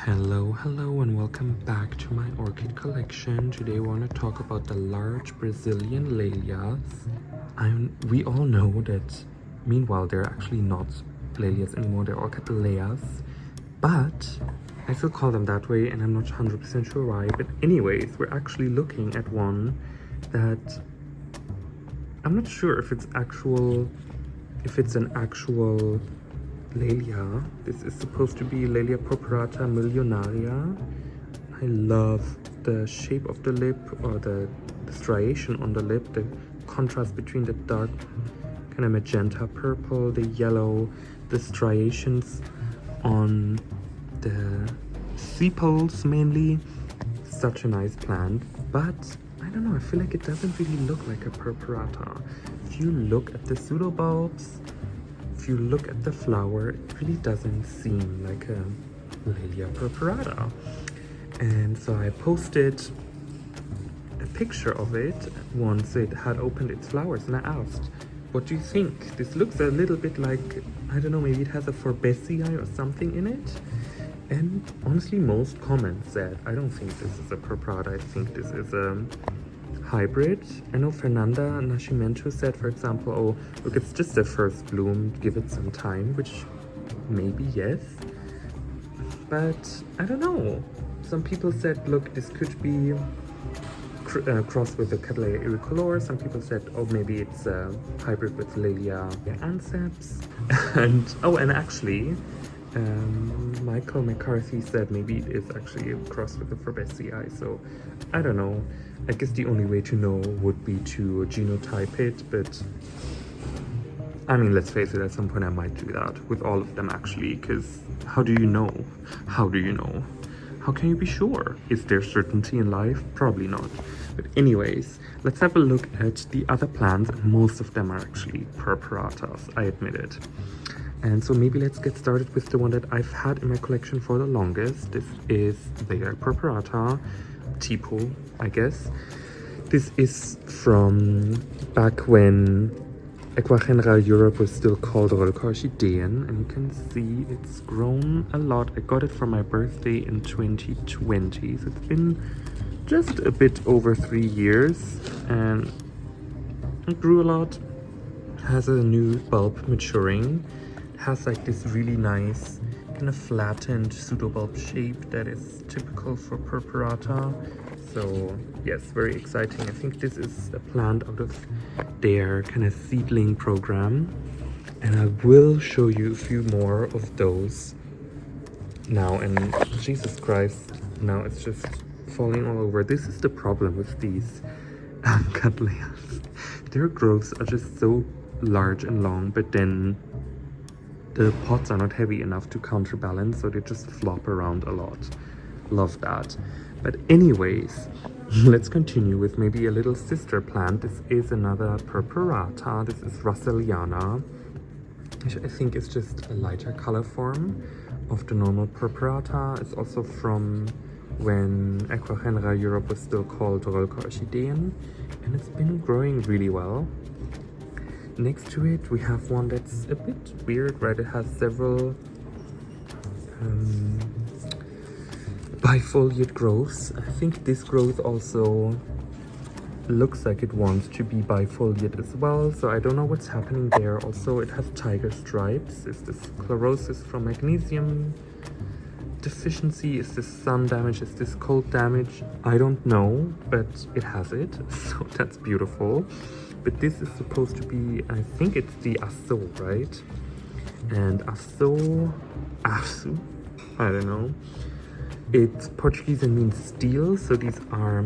Hello and welcome back to my orchid collection. Today I want to talk about the large Brazilian Laelias. We all know that meanwhile they're actually not Laelias anymore, they're orchid Laelias, but I still call them that way and I'm not 100% sure why. But anyways, we're actually looking at one that I'm not sure if it's an actual Laelia. This is supposed to be Laelia purpurata millionaria. I love the shape of the lip, or the striation on the lip, the contrast between the dark kind of magenta purple, the yellow, the striations on the sepals mainly. Such a nice plant, but I don't know, I feel like it doesn't really look like a purpurata. If you look at the pseudobulbs, if you look at the flower, it really doesn't seem like a Laelia purpurata. And so I posted a picture of it once it had opened its flowers, and I asked, what do you think? This looks a little bit like, I don't know, maybe it has a perrinii or something in it. And honestly, most comments said, I don't think this is a purpurata, I think this is a hybrid. I know Fernanda Nascimento said, for example, oh, look, it's just the first bloom, give it some time, which maybe yes. But I don't know. Some people said, look, this could be crossed with the Cattleya auriculor. Some people said, oh, maybe it's a hybrid with Laelia anceps. and actually, Michael McCarthy said maybe it is actually a cross with the perrinii. So I don't know. I guess the only way to know would be to genotype it, but I mean, let's face it, at some point I might do that with all of them actually, because how do you know? How do you know? How can you be sure? Is there certainty in life? Probably not. But anyways, let's have a look at the other plants. Most of them are actually purpuratas, I admit it. And so maybe let's get started with the one that I've had in my collection for the longest. This is the purpurata tipo, I guess. This is from back when Equagenera Europe was still called Orchideen, and you can see it's grown a lot. I got it for my birthday in 2020, so it's been just a bit over 3 years, and it grew a lot. Has a new bulb maturing. It has like this really nice kind of flattened pseudobulb shape that is typical for purpurata. So yes, very exciting. I think this is a plant out of their kind of seedling program, and I will show you a few more of those now. And Jesus Christ, now it's just falling all over. This is the problem with these Cattleyas. Their growths are just so large and long, but then the pots are not heavy enough to counterbalance, so they just flop around a lot. Love that. But anyways, let's continue with maybe a little sister plant. This is another purpurata. This is Russelliana, which I think is just a lighter color form of the normal purpurata. It's also from when Equagenera Europe was still called Orchideen, and it's been growing really well. Next to it, we have one that's a bit weird, right? It has several bifoliate growths. I think this growth also looks like it wants to be bifoliate as well, so I don't know what's happening there. Also, it has tiger stripes. Is this chlorosis from magnesium deficiency? Is this sun damage? Is this cold damage? I don't know, but it has it, so that's beautiful. But this is supposed to be, I think it's the Aço, right? And Aço, I don't know. It's Portuguese and means steel, so these are,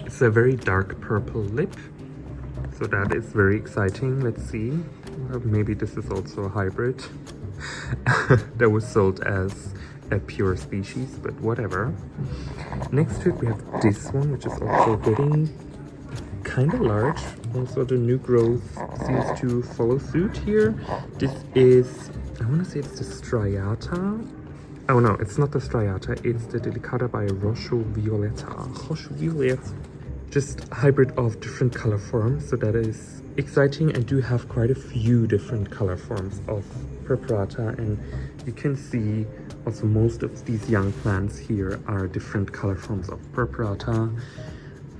it's a very dark purple lip. So that is very exciting. Let's see. Maybe this is also a hybrid that was sold as a pure species, but whatever. Next to it, we have this one, which is also getting kind of large. Also, the new growth seems to follow suit here. This is, I want to say it's the striata. Oh no, it's not the striata, it's the delicata by Rosso Violeta. Rosso Violeta. Just a hybrid of different color forms, so that is exciting. I do have quite a few different color forms of purpurata, and you can see Also, most of these young plants here are different color forms of purpurata.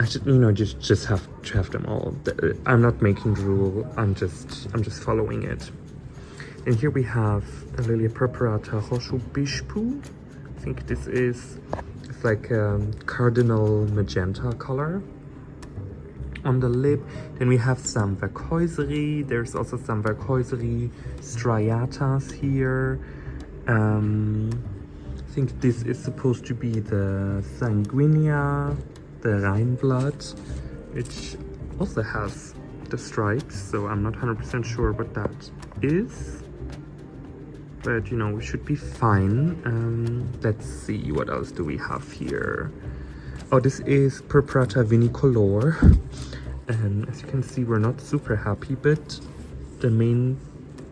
I should, just have to have them all. I'm not making the rule. I'm just following it. And here we have a Laelia purpurata Rosho Bishpu. I think this is, it's like a cardinal magenta color on the lip. Then we have some Verkäuseri. There's also some Verkäuseri striatas here. I think this is supposed to be the Sanguinea, the Rheinblatt, which also has the stripes, so I'm not 100% sure what that is. But we should be fine. Let's see, what else do we have here? Oh, this is Purpurata vinicolor. And as you can see, we're not super happy, but the main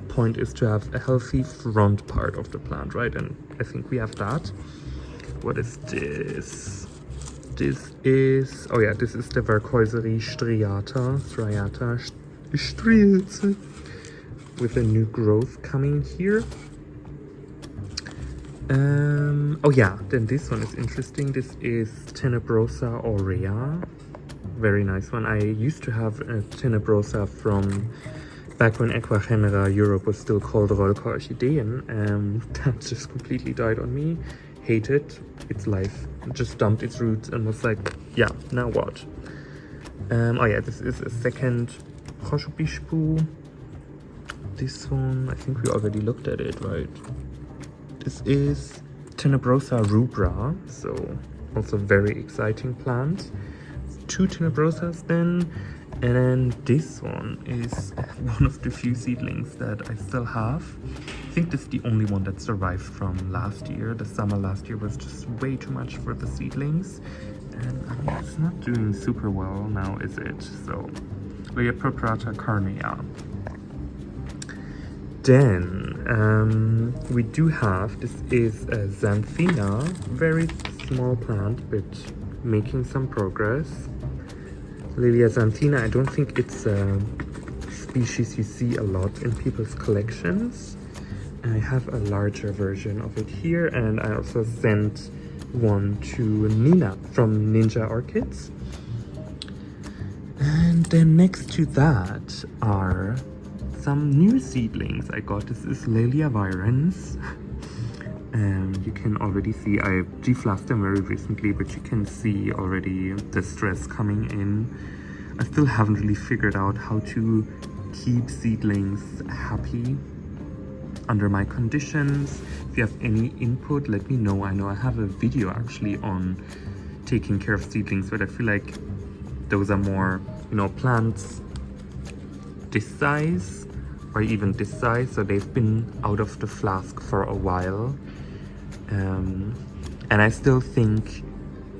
point is to have a healthy front part of the plant, right? And I think we have that. What is this? This is, oh yeah, this is the Verkäuseri striata, with a new growth coming here. Oh yeah, then this one is interesting. This is Tenebrosa aurea. Very nice one. I used to have a Tenebrosa from back when Aquagenera Europe was still called Rolka Orchideen. That just completely died on me. Hated its life. Just dumped its roots and was like, yeah, now what? Oh yeah, this is a second Rosho Bishpu. This one, I think we already looked at it, right? This is Tenebrosa rubra, so also very exciting plant. 2 Tenebrosas then, and then this one is one of the few seedlings that I still have. I think this is the only one that survived from last year. The summer last year was just way too much for the seedlings, and I mean, it's not doing super well now, is it? So, Laelia purpurata carnea. Then we do have, this is a Xanthina, very small plant but making some progress. Laelia Xanthina, I don't think it's a species you see a lot in people's collections. I have a larger version of it here, and I also sent one to Nina from Ninja Orchids. And then next to that are some new seedlings I got. This is Laelia virens. You can already see, I deflasked them very recently, but you can see already the stress coming in. I still haven't really figured out how to keep seedlings happy under my conditions. If you have any input, let me know. I know I have a video actually on taking care of seedlings, but I feel like those are more, plants this size or even this size, so they've been out of the flask for a while. And I still think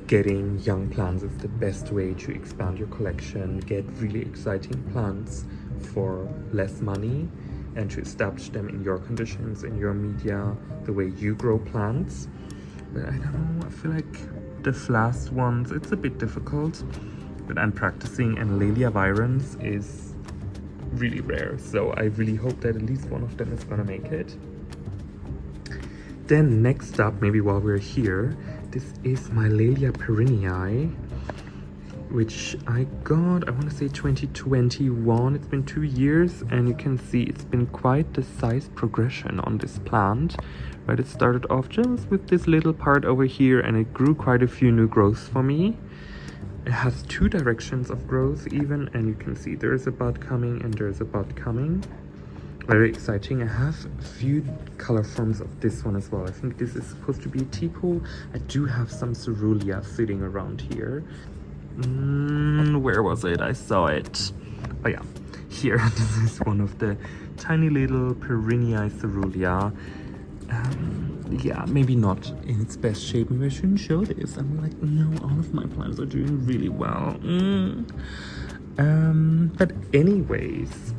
getting young plants is the best way to expand your collection, get really exciting plants for less money, and to establish them in your conditions, in your media, the way you grow plants. But I don't know, I feel like the flask ones, it's a bit difficult, but I'm practicing, and Laelia virens is really rare, so I really hope that at least one of them is gonna make it. Then next up, maybe while we're here, this is my Laelia perrinii, which I got, I want to say 2021. It's been 2 years, and you can see it's been quite the size progression on this plant. Right, it started off just with this little part over here, and it grew quite a few new growths for me. It has 2 directions of growth even, and you can see there is a bud coming and there is a bud coming. Very exciting. I have a few color forms of this one as well. I think this is supposed to be a tipo. I do have some cerulean sitting around here. Where was it? I saw it. Oh yeah, here. This is one of the tiny little perrinii cerulean. Yeah, maybe not in its best shape. Maybe I shouldn't show this. I'm like, no, all of my plants are doing really well. But anyways,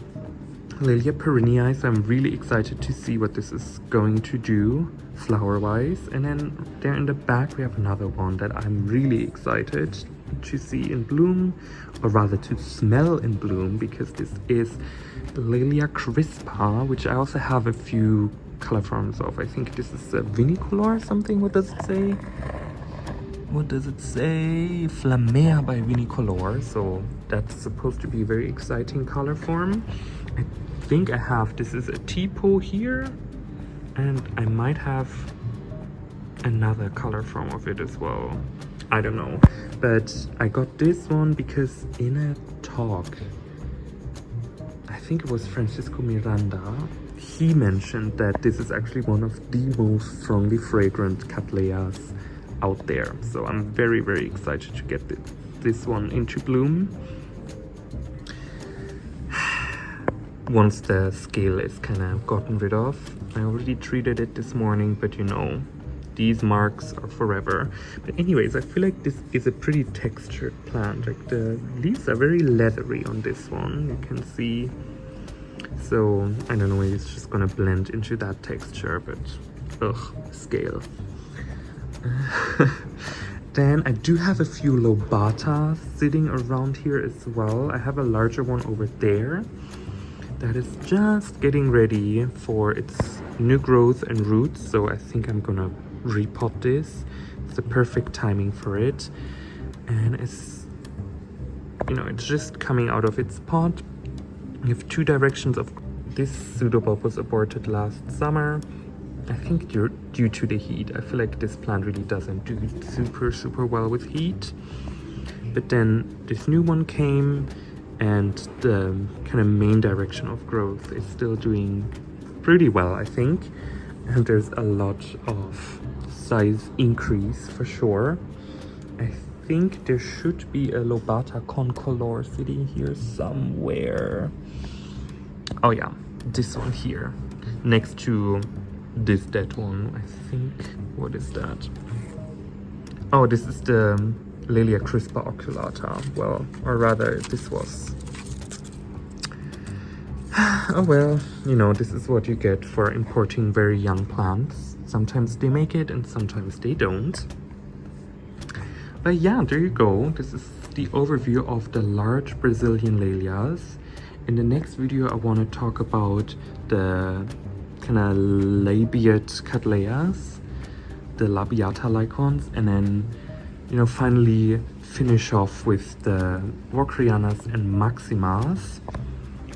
Laelia perrinii, so I'm really excited to see what this is going to do flower-wise. And then there in the back we have another one that I'm really excited to see in bloom, or rather to smell in bloom, because this is Laelia crispa, which I also have a few color forms of. I think this is a Vinicolor or something. What does it say? What does it say? Flammea by Vinicolor. So that's supposed to be a very exciting color form. I think I have, this is a tipo here, and I might have another color form of it as well. I don't know, but I got this one because in a talk, I think it was Francisco Miranda, he mentioned that this is actually one of the most strongly fragrant Cattleyas out there. So I'm very, very excited to get this one into bloom. Once the scale is kind of gotten rid of. I already treated it this morning, but you know, these marks are forever. But anyways, I feel like this is a pretty textured plant. Like the leaves are very leathery on this one, you can see. So I don't know, maybe it's just gonna blend into that texture, but ugh, scale. Then I do have a few lobatas sitting around here as well. I have a larger one over there that is just getting ready for its new growth and roots. So I think I'm gonna repot this. It's the perfect timing for it. And it's, you know, it's just coming out of its pot. We have two directions of this pseudobulb was aborted last summer. I think due to the heat. I feel like this plant really doesn't do super well with heat. But then this new one came, and the kind of main direction of growth is still doing pretty well, I think. And there's a lot of size increase for sure. I think there should be a lobata concolor sitting here somewhere. Oh yeah, this one here, next to this dead one, I think. What is that? Oh, this is the Laelia crispa oculata. Well, or rather, this was. Oh well, you know, this is what you get for importing very young plants. Sometimes they make it and sometimes they don't. But yeah, there you go. This is the overview of the large Brazilian Laelias. In the next video, I want to talk about the kind of labiate Cattleyas, the labiata-like ones, and then, you know, finally finish off with the Walkerianas and Maximas.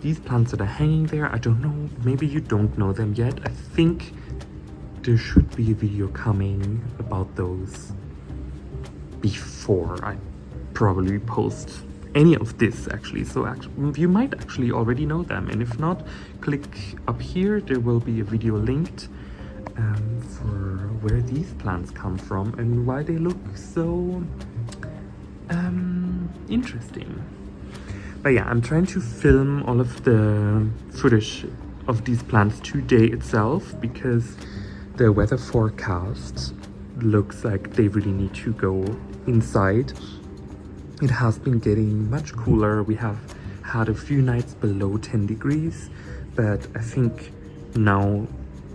These plants that are hanging there, I don't know, maybe you don't know them yet. I think there should be a video coming about those before I probably post any of this actually. So you might actually already know them, and if not, click up here, there will be a video linked for where these plants come from and why they look so interesting. But yeah, I'm trying to film all of the footage of these plants today itself, because the weather forecast looks like they really need to go inside. It has been getting much cooler. We have had a few nights below 10 degrees, but I think now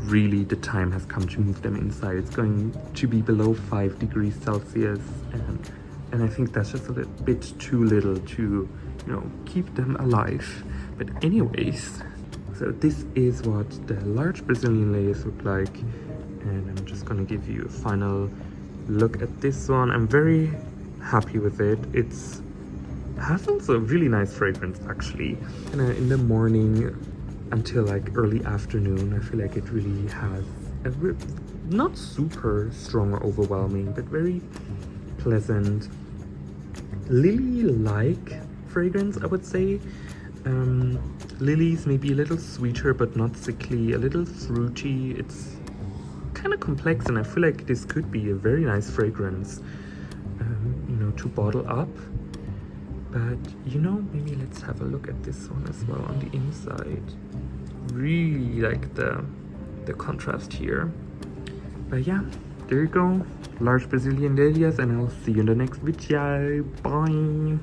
really the time has come to move them inside. It's going to be below 5 degrees Celsius, and I think that's just a bit too little to, you know, keep them alive. But anyways, so this is what the large Brazilian Laelias look like, and I'm just gonna give you a final look at this one. I'm very happy with it. It has also a really nice fragrance actually, and in the morning until like early afternoon, I feel like it really has a not super strong or overwhelming, but very pleasant lily-like fragrance, I would say. Lilies maybe a little sweeter but not sickly, a little fruity. It's kind of complex, and I feel like this could be a very nice fragrance, you know, to bottle up. But you know, maybe let's have a look at this one as well on the inside. Really like the contrast here. But yeah, there you go, large Brazilian Laelias, and I'll see you in the next video. Bye.